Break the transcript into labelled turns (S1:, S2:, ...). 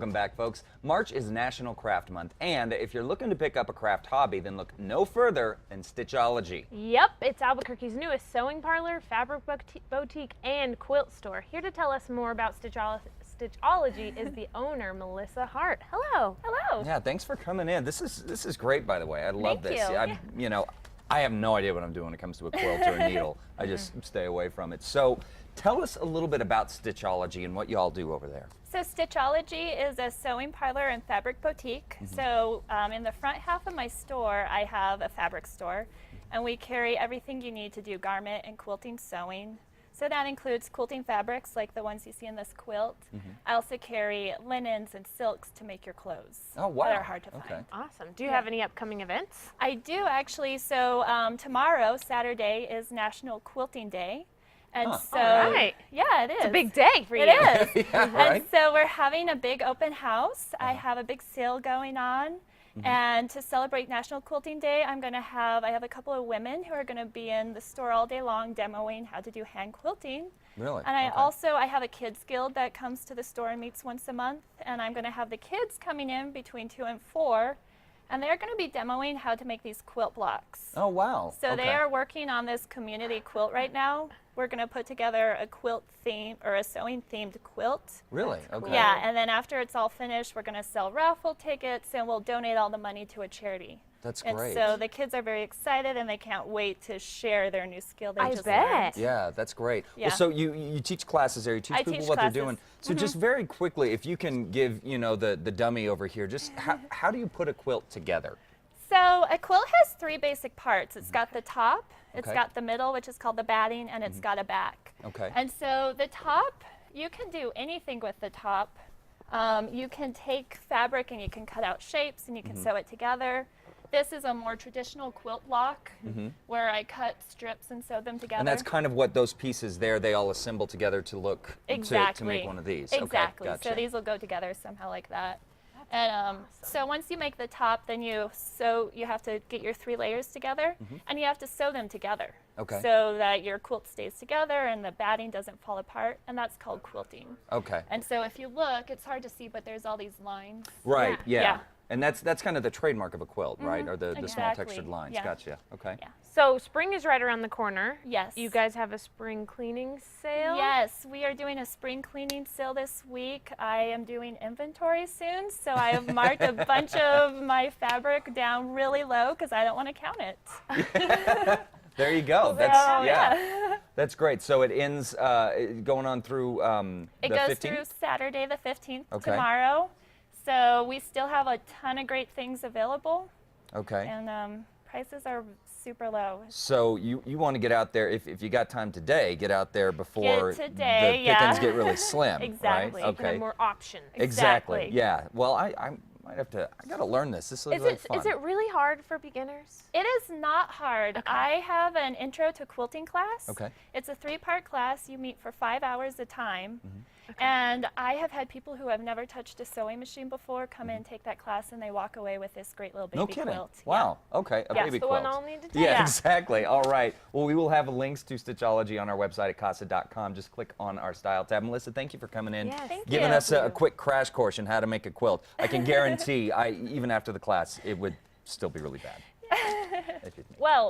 S1: Welcome back, folks. March is National Craft Month, and if you're looking to pick up a craft hobby, then look no further than Stitchology.
S2: Yep, it's Albuquerque's newest sewing parlor, fabric boutique, and quilt store. Here to tell us more about Stitchology is the owner, Melissa Hart. Hello.
S3: Hello.
S1: Yeah, thanks for coming in. This is great, by the way. I love
S3: Thank
S1: this.
S3: you.
S1: You know, I have no idea what I'm doing when it comes to a quilt or a needle. I just stay away from it. So, tell us a little bit about Stitchology and what you all do over there.
S3: So Stitchology is a sewing parlor and fabric boutique. So in the front half of my store, I have a fabric store, and we carry everything you need to do garment and quilting sewing. So that includes quilting fabrics like the ones you see in this quilt. I also carry linens and silks to make your clothes.
S1: Oh, wow.
S3: That are hard to
S1: Okay.
S3: find.
S2: Awesome. Do you have any upcoming events?
S3: I do actually. So tomorrow, Saturday, is National Quilting Day. And so,
S2: all right.
S3: yeah, it is.
S2: It's a big day for you.
S3: It is.
S1: Yeah, right.
S3: And so we're having a big open house. I have a big sale going on. And to celebrate National Quilting Day, I have a couple of women who are going to be in the store all day long demoing how to do hand quilting.
S1: Really?
S3: And
S1: Okay.
S3: I have a kids guild that comes to the store and meets once a month. And I'm going to have the kids coming in between 2 and 4. And they're going to be demoing how to make these quilt blocks.
S1: Oh, wow.
S3: So
S1: okay.
S3: they are working on this community quilt right now. We're going to put together a quilt theme or a sewing themed quilt.
S1: Really? Okay.
S3: Yeah, and then after it's all finished, we're going to sell raffle tickets and we'll donate all the money to a charity.
S1: That's
S3: And
S1: great.
S3: so the kids are very excited and they can't wait to share their new skill they
S2: I
S3: just
S2: bet.
S3: learned.
S1: Yeah, that's great.
S3: Yeah.
S1: Well, so you teach classes there. You teach
S3: I
S1: people
S3: teach
S1: what
S3: classes.
S1: they're doing. So just very quickly, if you can give the dummy over here, just how do you put a quilt together?
S3: So a quilt has 3 basic parts. It's got the top, it's
S1: Okay.
S3: got the middle, which is called the batting, and it's got a back.
S1: Okay.
S3: And so the top, you can do anything with the top. You can take fabric and you can cut out shapes and you can sew it together. This is a more traditional quilt block where I cut strips and sew them together.
S1: And that's kind of what those pieces there, they all assemble together to look
S3: exactly.
S1: to make one of these.
S3: Exactly.
S1: Okay, gotcha.
S3: So these will go together somehow like that. And so once you make the top, then you have to get your 3 layers together, and you have to sew them together.
S1: Okay.
S3: So that your quilt stays together and the batting doesn't fall apart, and that's called quilting.
S1: Okay.
S3: And so if you look, it's hard to see, but there's all these lines.
S1: Right. Yeah.
S3: Yeah.
S1: And that's kind of the trademark of a quilt, right? Or the small
S3: Exactly.
S1: textured lines.
S3: Yeah.
S1: Gotcha. Okay.
S3: Yeah.
S2: So spring is right around the corner.
S3: Yes.
S2: You guys have a spring cleaning sale?
S3: Yes, we are doing a spring cleaning sale this week. I am doing inventory soon, so I have marked a bunch of my fabric down really low because I don't want to count it.
S1: There you go. That's
S3: yeah.
S1: That's great. So it ends going on through
S3: It
S1: the
S3: goes
S1: 15th?
S3: through Saturday the 15th
S1: Okay.
S3: tomorrow. So we still have a ton of great things available,
S1: Okay.
S3: and prices are super low.
S1: So you want to get out there, if you got time today, get out there before
S3: today,
S1: the
S3: yeah.
S1: pickings get really slim.
S3: Exactly.
S1: Right?
S2: You can have
S1: Okay.
S2: more options.
S1: Exactly.
S3: Exactly.
S1: Yeah. Well, I might have to. I got to learn this. This looks like fun.
S2: Is it really hard for beginners?
S3: It is not hard. I have an intro to quilting class.
S1: Okay.
S3: It's a 3-part class. You meet for 5 hours a time. And I have had people who have never touched a sewing machine before come in and take that class, and they walk away with this great little baby
S1: No kidding.
S3: quilt.
S1: Wow. Okay. A
S3: Yeah.
S1: baby
S2: The
S1: quilt.
S2: one I'll need to take.
S1: Yeah,
S3: Yeah.
S1: exactly. All right. Well, we will have links to Stitchology on our website at casa.com. Just click on our style tab. Melissa, thank you for coming in,
S2: Yes.
S3: Thank
S1: giving
S3: you.
S1: us a quick crash course on how to make a quilt. I can guarantee, even after the class, it would still be really bad. That's just me.
S2: Well,